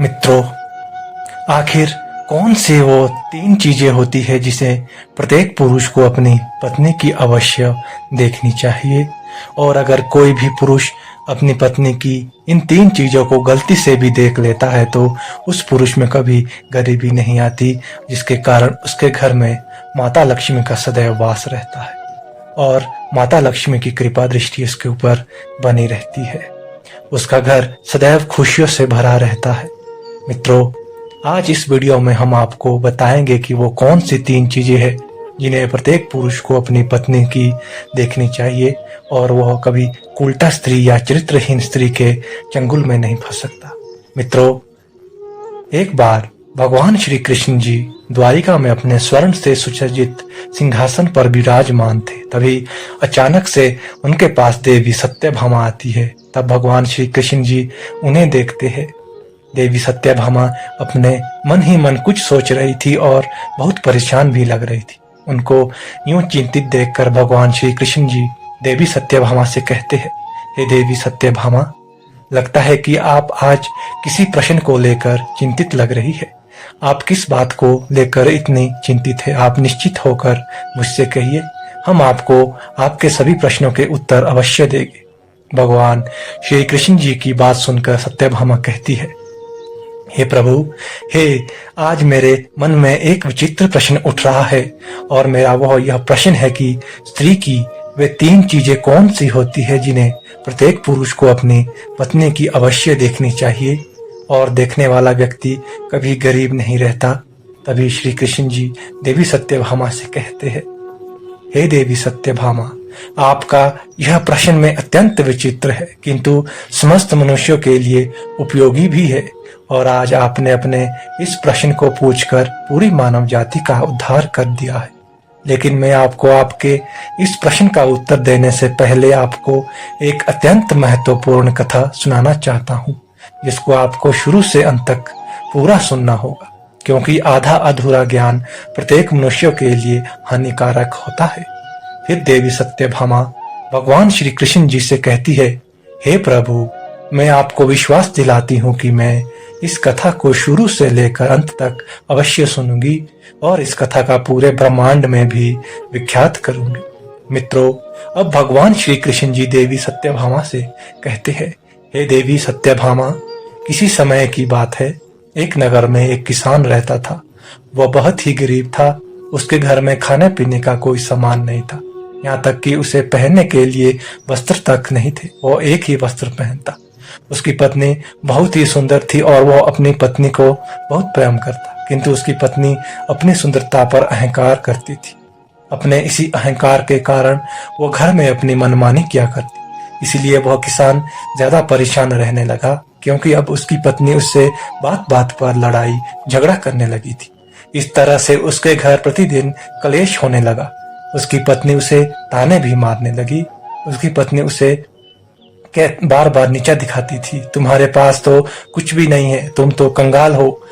मित्रों, आखिर कौन सी वो तीन चीजें होती है जिसे प्रत्येक पुरुष को अपनी पत्नी की अवश्य देखनी चाहिए। और अगर कोई भी पुरुष अपनी पत्नी की इन तीन चीजों को गलती से भी देख लेता है तो उस पुरुष में कभी गरीबी नहीं आती, जिसके कारण उसके घर में माता लक्ष्मी का सदैव वास रहता है और माता लक्ष्मी की कृपा दृष्टि उसके ऊपर बनी रहती है। उसका घर सदैव खुशियों से भरा रहता है। मित्रों, आज इस वीडियो में हम आपको बताएंगे कि वो कौन सी तीन चीजें हैं जिन्हें प्रत्येक पुरुष को अपनी पत्नी की देखनी चाहिए और वह कभी उल्टा स्त्री या चरित्रहीन स्त्री के चंगुल में नहीं फंस सकता। मित्रों, एक बार भगवान श्री कृष्ण जी द्वारिका में अपने स्वर्ण से सुसज्जित सिंहासन पर विराजमान थे। तभी अचानक से उनके पास देवी सत्यभामा आती है। तब भगवान श्री कृष्ण जी उन्हें देखते हैं। देवी सत्यभामा अपने मन ही मन कुछ सोच रही थी और बहुत परेशान भी लग रही थी। उनको यूं चिंतित देखकर भगवान श्री कृष्ण जी देवी सत्यभामा से कहते हैं, हे देवी सत्यभामा, लगता है कि आप आज किसी प्रश्न को लेकर चिंतित लग रही है। आप किस बात को लेकर इतनी चिंतित है? आप निश्चित होकर मुझसे कहिए, हम आपको आपके सभी प्रश्नों के उत्तर अवश्य देंगे। भगवान श्री कृष्ण जी की बात सुनकर सत्यभामा कहती है, हे प्रभु, आज मेरे मन में एक विचित्र प्रश्न उठ रहा है और मेरा वह यह प्रश्न है कि स्त्री की वे तीन चीजें कौन सी होती है जिन्हें प्रत्येक पुरुष को अपनी पत्नी की अवश्य देखनी चाहिए और देखने वाला व्यक्ति कभी गरीब नहीं रहता। तभी श्री कृष्ण जी देवी सत्यभामा से कहते हैं, हे देवी सत्यभामा, आपका यह प्रश्न में अत्यंत विचित्र है किंतु समस्त मनुष्यों के लिए उपयोगी भी है। और आज आपने अपने इस प्रश्न को पूछकर पूरी मानव जाति का उद्धार कर दिया है। लेकिन मैं आपको आपके इस प्रश्न का उत्तर देने से पहले आपको एक अत्यंत महत्वपूर्ण कथा सुनाना चाहता हूँ, जिसको आपको शुरू से अंत तक पूरा सुनना होगा, क्योंकि आधा अधूरा ज्ञान प्रत्येक मनुष्य के लिए हानिकारक होता है। फिर देवी सत्यभामा भगवान श्री कृष्ण जी से कहती है, हे प्रभु, मैं आपको विश्वास दिलाती हूँ कि मैं इस कथा को शुरू से लेकर अंत तक अवश्य सुनूंगी और इस कथा का पूरे ब्रह्मांड में भी विख्यात करूंगी। मित्रों, अब भगवान श्री कृष्ण जी देवी सत्यभामा से कहते हैं, हे देवी सत्यभामा, किसी समय की बात है, एक नगर में एक किसान रहता था। वह बहुत ही गरीब था। उसके घर में खाने पीने का कोई सामान नहीं था, यहाँ तक कि उसे पहनने के लिए वस्त्र तक नहीं थे। वो एक ही वस्त्र पहनता। उसकी पत्नी बहुत ही सुंदर थी और वह अपनी पत्नी को बहुत प्रेम करता, किंतु उसकी पत्नी अपनी सुंदरता पर अहंकार करती थी। अपने इसी अहंकार के कारण वो घर में अपनी मनमानी किया करती। इसीलिए वह किसान ज्यादा परेशान रहने लगा, क्योंकि अब उसकी पत्नी उससे बात बात पर लड़ाई झगड़ा करने लगी थी। इस तरह से उसके घर प्रतिदिन कलेश होने लगा। उसकी पत्नी उसे ताने भी मारने लगी। उसकी पत्नी उसे बार बार नीचा दिखाती थी, तुम्हारे पास तो कुछ भी नहीं है, तुम तो कंगाल हो।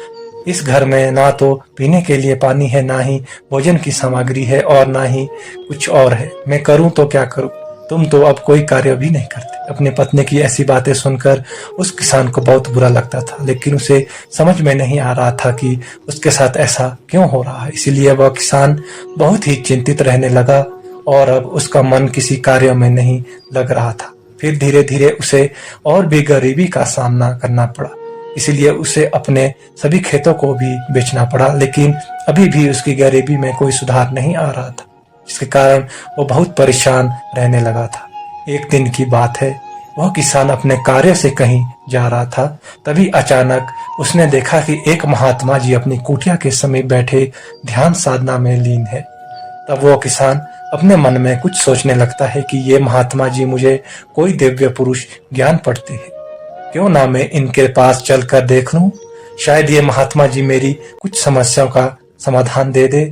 इस घर में ना तो पीने के लिए पानी है, ना ही भोजन की सामग्री है और ना ही कुछ और है। मैं करूं तो क्या करूं? तुम तो अब कोई कार्य भी नहीं करते। अपनी पत्नी की ऐसी बातें सुनकर उस किसान को बहुत बुरा लगता था, लेकिन उसे समझ में नहीं आ रहा था कि उसके साथ ऐसा क्यों हो रहा है। इसीलिए वह किसान बहुत ही चिंतित रहने लगा और अब उसका मन किसी कार्य में नहीं लग रहा था। फिर धीरे धीरे उसे और भी गरीबी का सामना करना पड़ा। इसीलिए उसे अपने सभी खेतों को भी बेचना पड़ा, लेकिन अभी भी उसकी गरीबी में कोई सुधार नहीं आ रहा था, जिसके कारण वो बहुत परेशान रहने लगा था। एक दिन की बात है, वह किसान अपने कार्य से कहीं जा रहा था। तभी अचानक उसने देखा कि एक महात्मा जी अपनी कुटिया के समीप बैठे ध्यान साधना में लीन है। तब वो किसान अपने मन में कुछ सोचने लगता है कि ये महात्मा जी मुझे कोई दिव्य पुरुष ज्ञान पढ़ते हैं, क्यों ना मैं इनके पास चलकर देख लूं, शायद ये महात्मा जी मेरी कुछ समस्याओं का समाधान दे दे।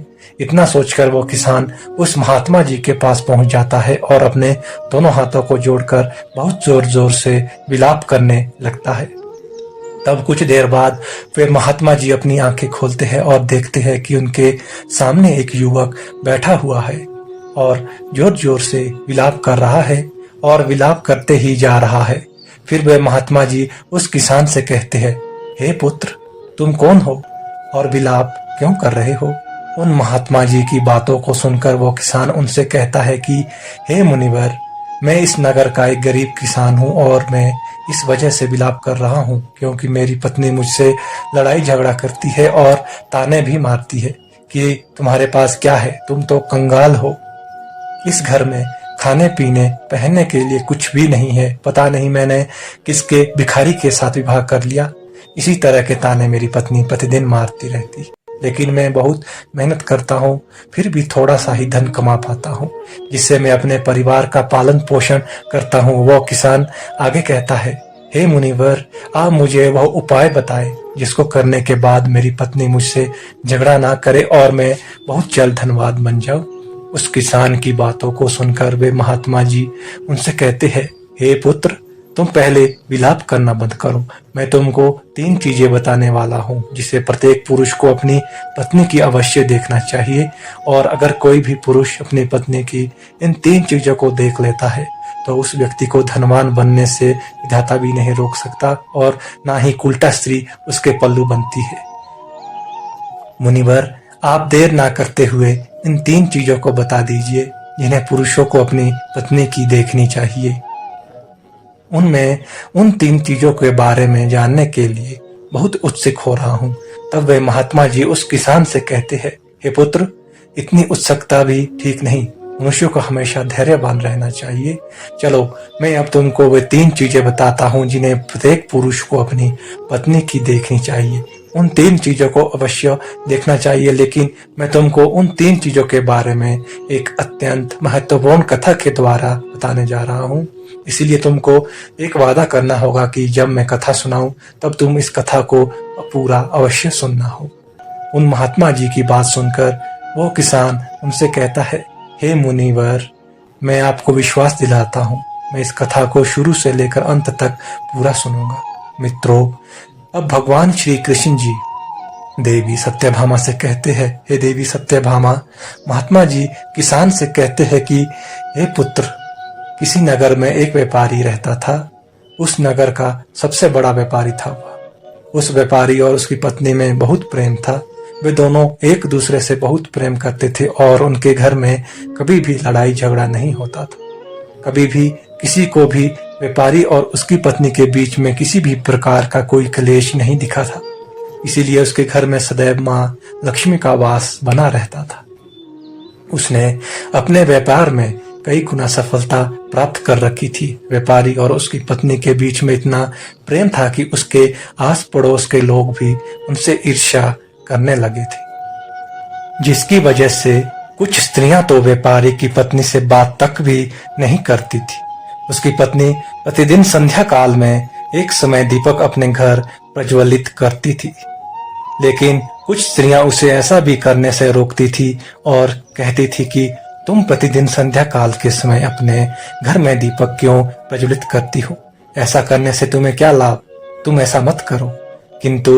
इतना सोचकर वो किसान उस महात्मा जी के पास पहुंच जाता है और अपने दोनों हाथों को जोड़कर बहुत जोर जोर से विलाप करने लगता है। तब कुछ देर बाद वे महात्मा जी अपनी आंखें खोलते हैं और देखते हैं कि उनके सामने एक युवक बैठा हुआ है और जोर जोर से विलाप कर रहा है और विलाप करते ही जा रहा है। फिर वे महात्मा जी उस किसान से कहते हैं, हे पुत्र, तुम कौन हो और विलाप क्यों कर रहे हो? उन महात्मा जी की बातों को सुनकर वो किसान उनसे कहता है कि हे मुनिवर, मैं इस नगर का एक गरीब किसान हूँ और मैं इस वजह से विलाप कर रहा हूँ क्योंकि मेरी पत्नी मुझसे लड़ाई झगड़ा करती है और ताने भी मारती है कि तुम्हारे पास क्या है, तुम तो कंगाल हो। इस घर में खाने पीने पहनने के लिए कुछ भी नहीं है। पता नहीं मैंने किसके भिखारी के साथ विवाह कर लिया। इसी तरह के ताने मेरी पत्नी प्रतिदिन मारती रहती। लेकिन मैं बहुत मेहनत करता हूँ, फिर भी थोड़ा सा ही धन कमा पाता हूँ जिससे मैं अपने परिवार का पालन पोषण करता हूँ। वो किसान आगे कहता है, हे मुनिवर, आप मुझे वह उपाय बताएं जिसको करने के बाद मेरी पत्नी मुझसे झगड़ा ना करे और मैं बहुत जल्द धनवान बन जाऊं। उस किसान की बातों को सुनकर वे महात्मा जी उनसे कहते हैं, हे पुत्र, तुम पहले विलाप करना बंद करो। मैं तुमको 3 चीजें बताने वाला हूँ जिसे प्रत्येक पुरुष को अपनी पत्नी की अवश्य देखना चाहिए, और अगर कोई भी पुरुष अपनी पत्नी की इन 3 चीजों को देख लेता है तो उस व्यक्ति को धनवान बनने से विधाता भी नहीं रोक सकता और ना ही उल्टा स्त्री उसके पल्लू बनती है। मुनिवर, आप देर ना करते हुए इन 3 चीजों को बता दीजिए जिन्हें पुरुषों को अपनी पत्नी की देखनी चाहिए। उनमें उन 3 चीजों के बारे में जानने के लिए बहुत उत्सुक हो रहा हूँ। तब वे महात्मा जी उस किसान से कहते हैं, हे पुत्र, इतनी उत्सुकता भी ठीक नहीं। मनुष्यों को हमेशा धैर्यवान रहना चाहिए। चलो, मैं अब तुमको वे 3 चीजें बताता हूँ जिन्हें प्रत्येक पुरुष को अपनी पत्नी की देखनी चाहिए। उन 3 चीजों को अवश्य देखना चाहिए, लेकिन मैं तुमको उन 3 चीजों के बारे में एक अत्यंत महत्वपूर्ण कथा के द्वारा बताने जा रहा हूँ। इसीलिए तुमको एक वादा करना होगा कि जब मैं कथा सुनाऊं तब तुम इस कथा को पूरा अवश्य सुनना हो। उन महात्मा जी की बात सुनकर वो किसान उनसे कहता है, हे मुनिवर, मैं आपको विश्वास दिलाता हूँ, मैं इस कथा को शुरू से लेकर अंत तक पूरा सुनूंगा। मित्रों, अब भगवान श्री कृष्ण जी देवी सत्यभामा से कहते हैं, हे देवी सत्यभामा, महात्मा जी किसान से कहते हैं कि हे पुत्र, किसी नगर में एक व्यापारी रहता था। उस नगर का सबसे बड़ा व्यापारी था वह। उस व्यापारी और उसकी पत्नी में बहुत प्रेम था। वे दोनों एक दूसरे से बहुत प्रेम करते थे और उनके घर में कभी भी लड़ाई झगड़ा नहीं होता था। कभी भी किसी को भी व्यापारी और उसकी पत्नी के बीच में किसी भी प्रकार का कोई क्लेश नहीं दिखा था। इसीलिए उसके घर में सदैव माँ लक्ष्मी का वास बना रहता था। उसने अपने व्यापार में कई गुना सफलता प्राप्त कर रखी थी। व्यापारी और उसकी पत्नी के बीच में इतना प्रेम था कि उसके आस पड़ोस के लोग भी उनसे ईर्ष्या करने लगे थे, जिसकी वजह से कुछ स्त्रियां तो व्यापारी की पत्नी से बात तक भी नहीं करती थी। उसकी पत्नी प्रतिदिन संध्या काल में एक समय दीपक अपने घर प्रज्वलित करती थी, लेकिन कुछ स्त्रियां उसे ऐसा भी करने से रोकती थी और कहती थी कि तुम प्रतिदिन संध्या काल के समय अपने घर में दीपक क्यों प्रज्वलित करती हो? ऐसा करने से तुम्हें क्या लाभ? तुम ऐसा मत करो। किंतु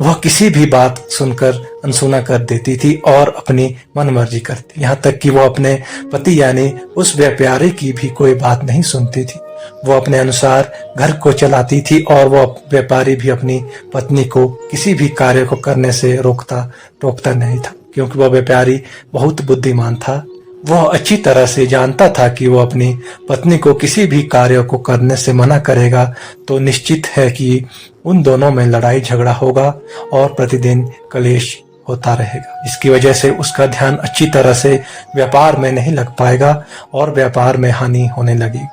वह किसी भी बात सुनकर अनसुना कर देती थी और अपनी मनमर्जी करती, यहाँ तक कि वो अपने पति यानी उस व्यापारी की भी कोई बात नहीं सुनती थी। वो अपने अनुसार घर को चलाती थी और वो व्यापारी भी अपनी पत्नी को किसी भी कार्य को करने से टोकता नहीं था, क्योंकि वह व्यापारी बहुत बुद्धिमान था। वह अच्छी तरह से जानता था कि वो अपनी पत्नी को किसी भी कार्य को करने से मना करेगा तो निश्चित है कि उन दोनों में लड़ाई झगड़ा होगा और प्रतिदिन क्लेश होता रहेगा, जिसकी वजह से उसका ध्यान अच्छी तरह से व्यापार में नहीं लग पाएगा और व्यापार में हानि होने लगेगी।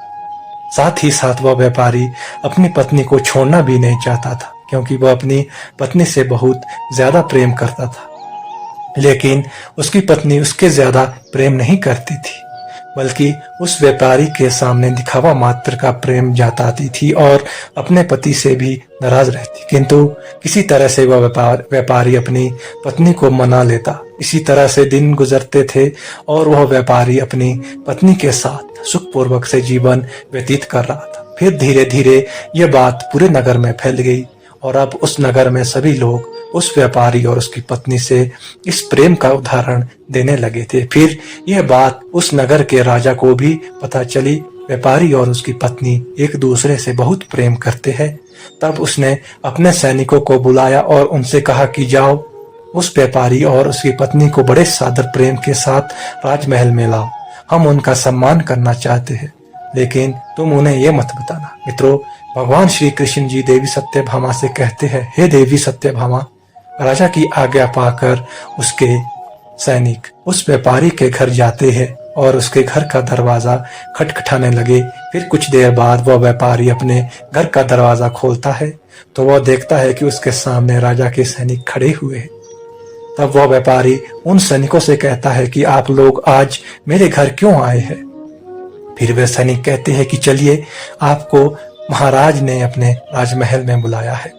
साथ ही साथ वह व्यापारी अपनी पत्नी को छोड़ना भी नहीं चाहता था, क्योंकि वह अपनी पत्नी से बहुत ज्यादा प्रेम करता था। लेकिन उसकी पत्नी उसके ज्यादा प्रेम नहीं करती थी, बल्कि उस व्यापारी के सामने दिखावा मात्र का प्रेम जताती थी और अपने पति से भी नाराज रहती। किंतु किसी तरह से वह व्यापारी अपनी पत्नी को मना लेता। इसी तरह से दिन गुजरते थे और वह व्यापारी अपनी पत्नी के साथ सुखपूर्वक से जीवन व्यतीत कर रहा था। फिर धीरे धीरे यह बात पूरे नगर में फैल गई और अब उस नगर में सभी लोग उस व्यापारी और उसकी पत्नी से इस प्रेम का उदाहरण देने लगे थे। फिर यह बात उस नगर के राजा को भी पता चली। व्यापारी और उसकी पत्नी एक दूसरे से बहुत प्रेम करते हैं। तब उसने अपने सैनिकों को बुलाया और उनसे कहा कि जाओ, उस व्यापारी और उसकी पत्नी को बड़े सादर प्रेम के साथ राजमहल में लाओ। हम उनका सम्मान करना चाहते हैं, लेकिन तुम उन्हें ये मत बताना। मित्रों, भगवान श्री कृष्ण जी देवी सत्यभामा से कहते हैं, हे देवी सत्यभामा, राजा की आज्ञा पाकर उसके सैनिक उस व्यापारी के घर जाते हैं और उसके घर का दरवाजा खटखटाने लगे। फिर कुछ देर बाद वह व्यापारी अपने घर का दरवाजा खोलता है तो वह देखता है कि उसके सामने राजा के सैनिक खड़े हुए हैं। तब वह व्यापारी उन सैनिकों से कहता है कि आप लोग आज मेरे घर क्यों आए हैं? फिर वे सैनिक कहते हैं कि चलिए, आपको महाराज ने अपने राजमहल में बुलाया है।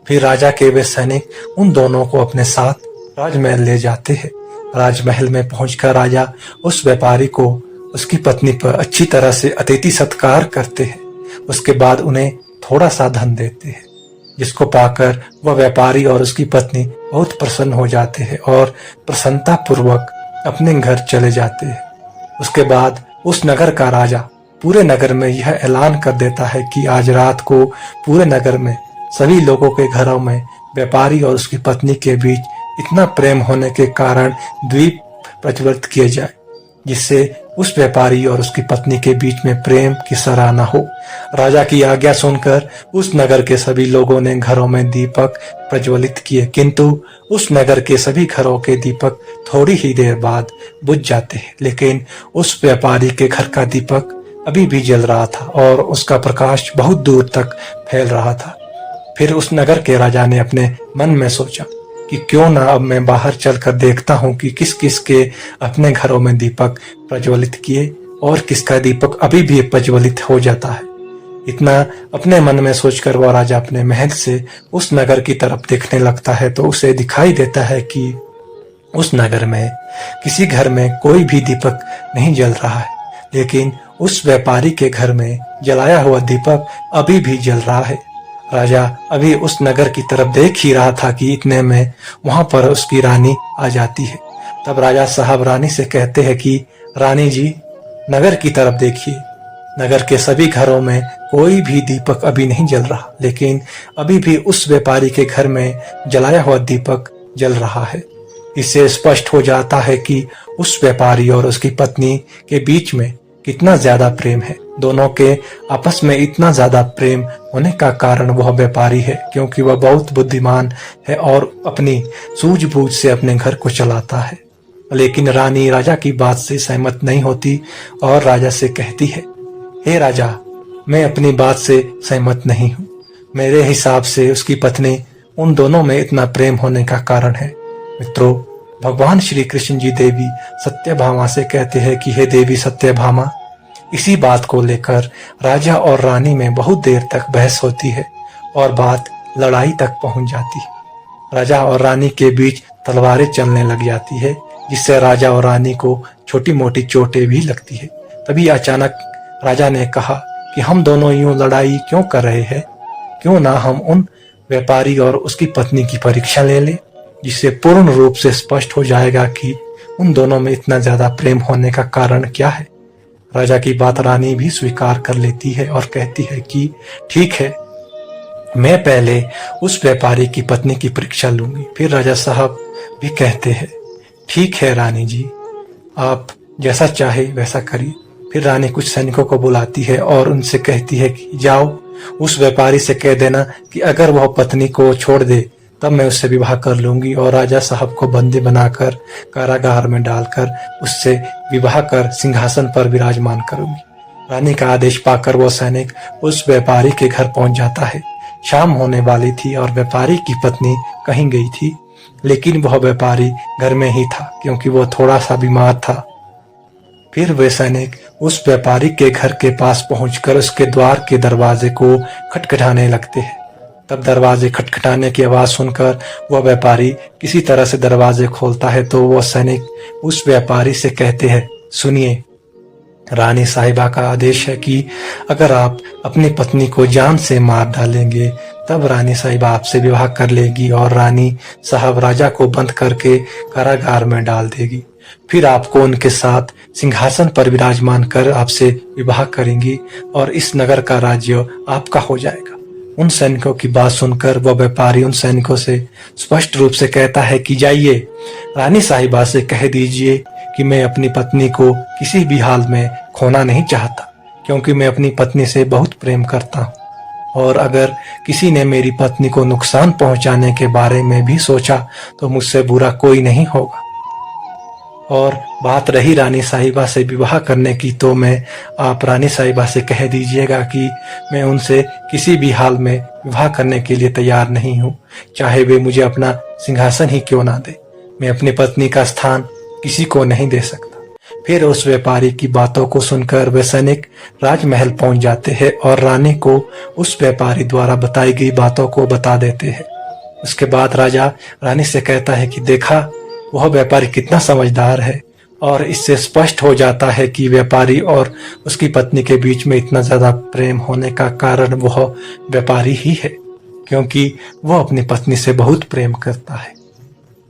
फिर राजा के वे सैनिक उन दोनों को अपने साथ राजमहल ले जाते हैं। राजमहल में पहुंचकर राजा उस व्यापारी को उसकी पत्नी पर अच्छी तरह से अतिथि सत्कार करते हैं। उसके बाद उन्हें थोड़ा सा धन देते हैं, जिसको पाकर वह व्यापारी और उसकी पत्नी बहुत प्रसन्न हो जाते हैं और प्रसन्नता पूर्वक अपने घर चले जाते हैं। उसके बाद उस नगर का राजा पूरे नगर में यह ऐलान कर देता है कि आज रात को पूरे नगर में सभी लोगों के घरों में व्यापारी और उसकी पत्नी के बीच इतना प्रेम होने के कारण द्वीप प्रज्वलित किए जाए, जिससे उस व्यापारी और उसकी पत्नी के बीच में प्रेम की सराहना हो। राजा की आज्ञा सुनकर उस नगर के सभी लोगों ने घरों में दीपक प्रज्वलित किए, किंतु उस नगर के सभी घरों के दीपक थोड़ी ही देर बाद बुझ जाते हैं। लेकिन उस व्यापारी के घर का दीपक अभी भी जल रहा था और उसका प्रकाश बहुत दूर तक फैल रहा था। फिर उस नगर के राजा ने अपने मन में सोचा कि क्यों ना अब मैं बाहर चलकर देखता हूं कि किस किस के अपने घरों में दीपक प्रज्वलित किए और किसका दीपक अभी भी प्रज्वलित हो जाता है। इतना अपने मन में सोचकर वह राजा अपने महल से उस नगर की तरफ देखने लगता है तो उसे दिखाई देता है कि उस नगर में किसी घर में कोई भी दीपक नहीं जल रहा है, लेकिन उस व्यापारी के घर में जलाया हुआ दीपक अभी भी जल रहा है। राजा अभी उस नगर की तरफ देख ही रहा था कि इतने में वहां पर उसकी रानी आ जाती है। तब राजा साहब रानी से कहते हैं कि रानी जी, नगर की तरफ देखिए, नगर के सभी घरों में कोई भी दीपक अभी नहीं जल रहा, लेकिन अभी भी उस व्यापारी के घर में जलाया हुआ दीपक जल रहा है। इससे स्पष्ट हो जाता है कि उस व्यापारी और उसकी पत्नी के बीच में कितना ज्यादा प्रेम है। दोनों के आपस में इतना ज्यादा प्रेम होने का कारण वह व्यापारी है, क्योंकि वह बहुत बुद्धिमान है और अपनी सूझबूझ से अपने घर को चलाता है। लेकिन रानी राजा की बात से सहमत नहीं होती और राजा से कहती है, हे राजा, मैं अपनी बात से सहमत नहीं हूँ। मेरे हिसाब से उसकी पत्नी उन दोनों में इतना प्रेम होने का कारण है। मित्रों, भगवान श्री कृष्ण जी देवी सत्यभामा से कहते हैं कि हे देवी सत्यभामा, इसी बात को लेकर राजा और रानी में बहुत देर तक बहस होती है और बात लड़ाई तक पहुंच जाती है। राजा और रानी के बीच तलवारें चलने लग जाती है, जिससे राजा और रानी को छोटी मोटी चोटें भी लगती है। तभी अचानक राजा ने कहा कि हम दोनों यूं लड़ाई क्यों कर रहे हैं, क्यों ना हम उन व्यापारी और उसकी पत्नी की परीक्षा ले लें, जिससे पूर्ण रूप से स्पष्ट हो जाएगा कि उन दोनों में इतना ज्यादा प्रेम होने का कारण क्या है। राजा की बात रानी भी स्वीकार कर लेती है और कहती है कि ठीक है, मैं पहले उस व्यापारी की पत्नी की परीक्षा लूंगी। फिर राजा साहब भी कहते हैं, ठीक है रानी जी, आप जैसा चाहे वैसा करिए। फिर रानी कुछ सैनिकों को बुलाती है और उनसे कहती है कि जाओ, उस व्यापारी से कह देना कि अगर वह पत्नी को छोड़ दे तब मैं उससे विवाह कर लूंगी और राजा साहब को बंदी बनाकर कारागार में डालकर उससे विवाह कर सिंहासन पर विराजमान करूंगी। रानी का आदेश पाकर वो सैनिक उस व्यापारी के घर पहुंच जाता है। शाम होने वाली थी और व्यापारी की पत्नी कहीं गई थी, लेकिन वह व्यापारी घर में ही था क्योंकि वो थोड़ा सा बीमार था। फिर वे सैनिक उस व्यापारी के घर के पास पहुंचकर उसके द्वार के दरवाजे को खटखटाने लगते हैं। तब दरवाजे खटखटाने की आवाज सुनकर वह व्यापारी किसी तरह से दरवाजे खोलता है तो वह सैनिक उस व्यापारी से कहते हैं, सुनिए, रानी साहिबा का आदेश है कि अगर आप अपनी पत्नी को जान से मार डालेंगे तब रानी साहिबा आपसे विवाह कर लेगी और रानी साहब राजा को बंद करके कारागार में डाल देगी। फिर आपको उनके साथ सिंहासन पर विराजमान कर आपसे विवाह करेंगी और इस नगर का राज्य आपका हो जाएगा। उन सैनिकों की बात सुनकर वह व्यापारी उन सैनिकों से स्पष्ट रूप से कहता है कि जाइए, रानी साहिबा से कह दीजिए कि मैं अपनी पत्नी को किसी भी हाल में खोना नहीं चाहता, क्योंकि मैं अपनी पत्नी से बहुत प्रेम करता हूँ। और अगर किसी ने मेरी पत्नी को नुकसान पहुंचाने के बारे में भी सोचा तो मुझसे बुरा कोई नहीं होगा। और बात रही रानी साहिबा से विवाह करने की, तो आप रानी साहिबा से कह दीजिएगा कि मैं उनसे किसी भी हाल में विवाह करने के लिए तैयार नहीं हूँ, चाहे वे मुझे अपना सिंहासन ही क्यों ना दे। मैं अपनी पत्नी का स्थान किसी को नहीं दे सकता। फिर उस व्यापारी की बातों को सुनकर वे सैनिक राजमहल पहुंच जाते हैं और रानी को उस व्यापारी द्वारा बताई गई बातों को बता देते हैं। उसके बाद राजा रानी से कहता है कि देखा, वह व्यापारी कितना समझदार है। और इससे स्पष्ट हो जाता है कि व्यापारी और उसकी पत्नी के बीच में इतना ज्यादा प्रेम होने का कारण वह व्यापारी ही है, क्योंकि वह अपनी पत्नी से बहुत प्रेम करता है।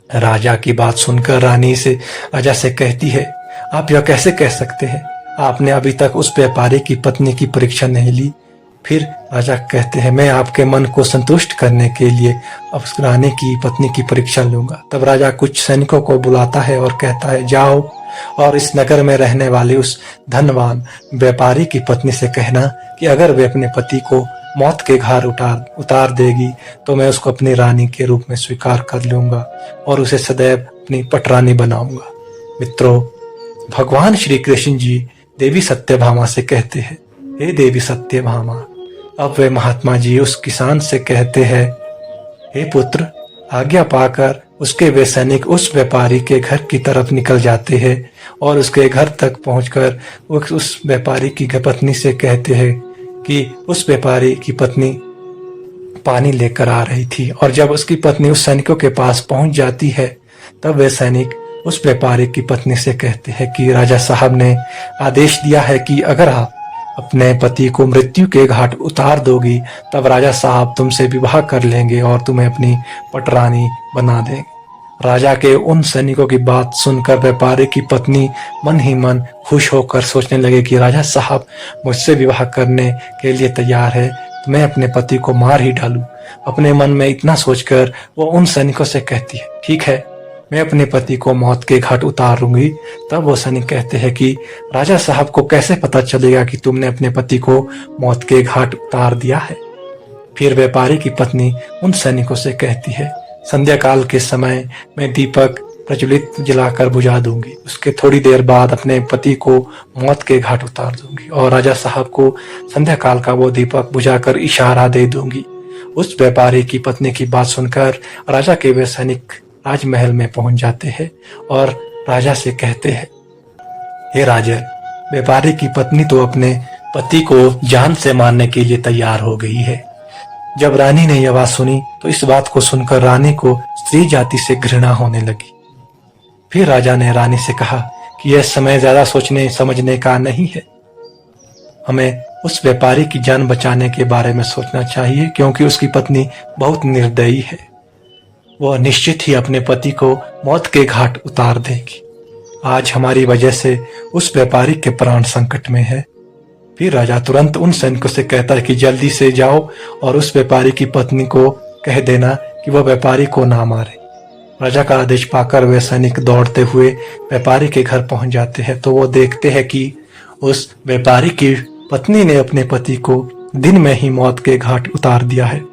राजा की बात सुनकर राजा से कहती है, आप यह कैसे कह सकते हैं? आपने अभी तक उस व्यापारी की पत्नी की परीक्षा नहीं ली। फिर राजा कहते हैं, मैं आपके मन को संतुष्ट करने के लिए अब रानी की पत्नी की परीक्षा लूंगा। तब राजा कुछ सैनिकों को बुलाता है और कहता है, जाओ और इस नगर में रहने वाले उस धनवान व्यापारी की पत्नी से कहना कि अगर वे अपने पति को मौत के घाट उतार देगी तो मैं उसको अपनी रानी के रूप में स्वीकार कर लूंगा और उसे सदैव अपनी पटरानी बनाऊंगा। मित्रों, भगवान श्री कृष्ण जी देवी सत्यभामा से कहते हैं, हे देवी सत्यभामा। अब वे महात्मा जी उस किसान से कहते हैं, हे पुत्र, आज्ञा पाकर उसके वे सैनिक उस व्यापारी के घर की तरफ निकल जाते हैं और उसके घर तक पहुंचकर उस व्यापारी की पत्नी से कहते हैं कि उस व्यापारी की पत्नी पानी लेकर आ रही थी। और जब उसकी पत्नी उस सैनिकों के पास पहुंच जाती है, तब वे सैनिक उस व्यापारी की पत्नी से कहते हैं कि राजा साहब ने आदेश दिया है कि अगर आप अपने पति को मृत्यु के घाट उतार दोगी तब राजा साहब तुमसे विवाह कर लेंगे और तुम्हें अपनी पटरानी बना देंगे। राजा के उन सैनिकों की बात सुनकर व्यापारी की पत्नी मन ही मन खुश होकर सोचने लगे कि राजा साहब मुझसे विवाह करने के लिए तैयार है, तो मैं अपने पति को मार ही डालूं। अपने मन में इतना सोचकर वो उन सैनिकों से कहती है, ठीक है, मैं अपने पति को मौत के घाट उतारूंगी। तब वो सैनिक कहते हैं कि राजा साहब को कैसे पता चलेगा कि तुमने अपने पति को मौत के घाट उतार दिया है? फिर व्यापारी की पत्नी उन सैनिकों से कहती है, संध्या काल के समय मैं दीपक प्रज्वलित जलाकर बुझा दूंगी, उसके थोड़ी देर बाद अपने पति को मौत के घाट उतार दूंगी और राजा साहब को संध्या काल का वो दीपक बुझाकर इशारा दे दूंगी। उस व्यापारी की पत्नी की बात सुनकर राजा के वे सैनिक राजमहल में पहुंच जाते हैं और राजा से कहते हैं, हे राजन, व्यापारी की पत्नी तो अपने पति को जान से मारने के लिए तैयार हो गई है। जब रानी ने यह बात सुनी तो इस बात को सुनकर रानी को स्त्री जाति से घृणा होने लगी। फिर राजा ने रानी से कहा कि यह समय ज्यादा सोचने समझने का नहीं है, हमें उस व्यापारी की जान बचाने के बारे में सोचना चाहिए, क्योंकि उसकी पत्नी बहुत निर्दयी है। वह निश्चित ही अपने पति को मौत के घाट उतार देगी। आज हमारी वजह से उस व्यापारी के प्राण संकट में है। फिर राजा तुरंत उन सैनिकों से कहता है कि जल्दी से जाओ और उस व्यापारी की पत्नी को कह देना कि वह व्यापारी को ना मारे। राजा का आदेश पाकर वे सैनिक दौड़ते हुए व्यापारी के घर पहुंच जाते हैं तो वो देखते हैं कि उस व्यापारी की पत्नी ने अपने पति को दिन में ही मौत के घाट उतार दिया है।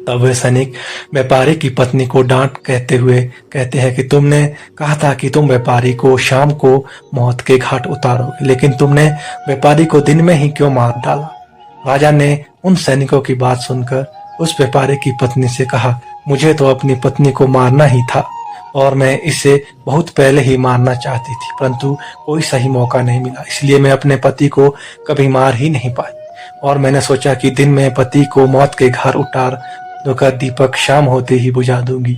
तब वे सैनिक व्यापारी की पत्नी को डांट कहते हुए कहते हैं कि तुमने कहा था कि तुम व्यापारी को शाम को मौत के घाट उतारोगे, लेकिन तुमने व्यापारी को दिन में ही क्यों मार डाला? राजा ने उन सैनिकों की बात सुनकर उस व्यापारी की पत्नी से कहा, मुझे तो अपनी पत्नी को मारना ही था और मैं इसे बहुत पहले ही मारना चाहती थी, परंतु कोई सही मौका नहीं मिला, इसलिए मैं अपने पति को कभी मार ही नहीं पाई और मैंने सोचा कि दिन में पति को मौत के घाट उतार दोका दीपक शाम होते ही बुझा दूंगी।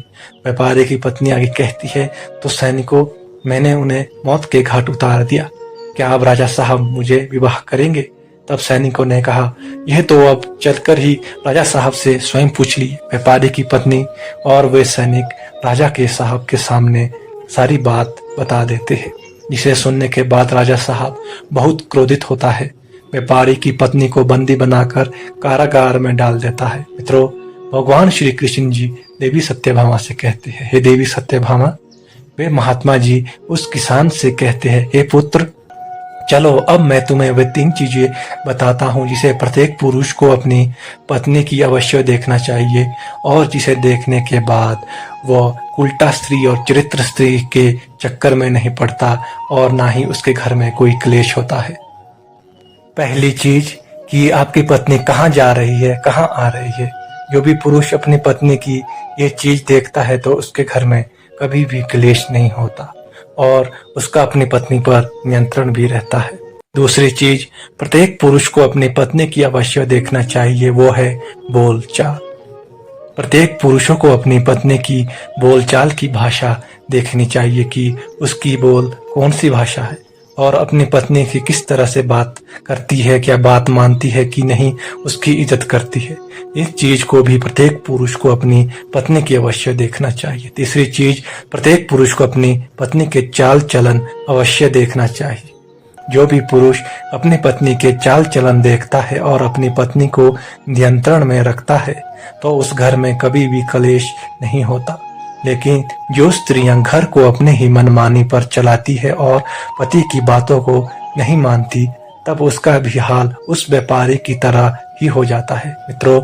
व्यापारी की पत्नी आगे कहती है, तो सैनिकों, मैंने उन्हें मौत के घाट उतार दिया, क्या आप राजा साहब मुझे विवाह करेंगे? तब सैनिकों ने कहा, यह तो अब चलकर ही राजा साहब से स्वयं पूछ ली। व्यापारी की पत्नी और वे सैनिक राजा के साहब के सामने सारी बात बता देते हैं, जिसे सुनने के बाद राजा साहब बहुत क्रोधित होता है। व्यापारी की पत्नी को बंदी बनाकर कारागार में डाल देता है। मित्रों, भगवान श्री कृष्ण जी देवी सत्यभामा से कहते हैं, हे देवी सत्यभामा। वे महात्मा जी उस किसान से कहते हैं, हे पुत्र, चलो अब मैं तुम्हें वे 3 चीजें बताता हूँ जिसे प्रत्येक पुरुष को अपनी पत्नी की अवश्य देखना चाहिए और जिसे देखने के बाद वह उल्टा स्त्री और चरित्र स्त्री के चक्कर में नहीं पड़ता और ना ही उसके घर में कोई क्लेश होता है। पहली चीज कि आपकी पत्नी कहाँ जा रही है, कहाँ आ रही है। जो भी पुरुष अपनी पत्नी की ये चीज देखता है तो उसके घर में कभी भी क्लेश नहीं होता और उसका अपनी पत्नी पर नियंत्रण भी रहता है। दूसरी चीज प्रत्येक पुरुष को अपनी पत्नी की अवश्य देखना चाहिए, वो है बोलचाल। प्रत्येक पुरुषों को अपनी पत्नी की बोलचाल की भाषा देखनी चाहिए कि उसकी बोल कौन सी भाषा है और अपनी पत्नी की किस तरह से बात करती है, क्या बात मानती है कि नहीं, उसकी इज्जत करती है। इस चीज को भी प्रत्येक पुरुष को अपनी पत्नी की अवश्य देखना चाहिए। तीसरी चीज, प्रत्येक पुरुष को अपनी पत्नी के चाल चलन अवश्य देखना चाहिए। जो भी पुरुष अपनी पत्नी के चाल चलन देखता है और अपनी पत्नी को नियंत्रण में रखता है तो उस घर में कभी भी कलेश नहीं होता। लेकिन जो स्त्रियां घर को अपने ही मनमानी पर चलाती है और पति की बातों को नहीं मानती, तब उसका भी हाल उस व्यापारी की तरह ही हो जाता है। मित्रों,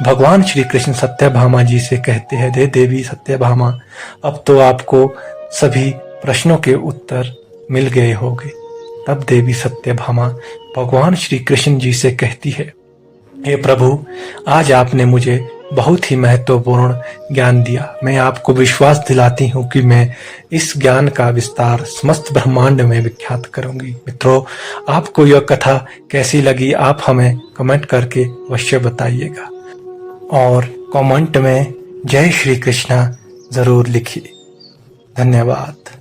भगवान श्री कृष्ण सत्यभामा जी से कहते हैं, हे देवी सत्यभामा, अब तो आपको सभी प्रश्नों के उत्तर मिल गए होंगे। तब देवी सत्यभामा भगवान श्री कृष्ण जी से कहती है, हे प्रभु, आज आपने मुझे बहुत ही महत्वपूर्ण ज्ञान दिया। मैं आपको विश्वास दिलाती हूँ कि मैं इस ज्ञान का विस्तार समस्त ब्रह्मांड में विख्यात करूंगी। मित्रों, आपको यह कथा कैसी लगी, आप हमें कमेंट करके अवश्य बताइएगा और कमेंट में जय श्री कृष्णा जरूर लिखिए। धन्यवाद।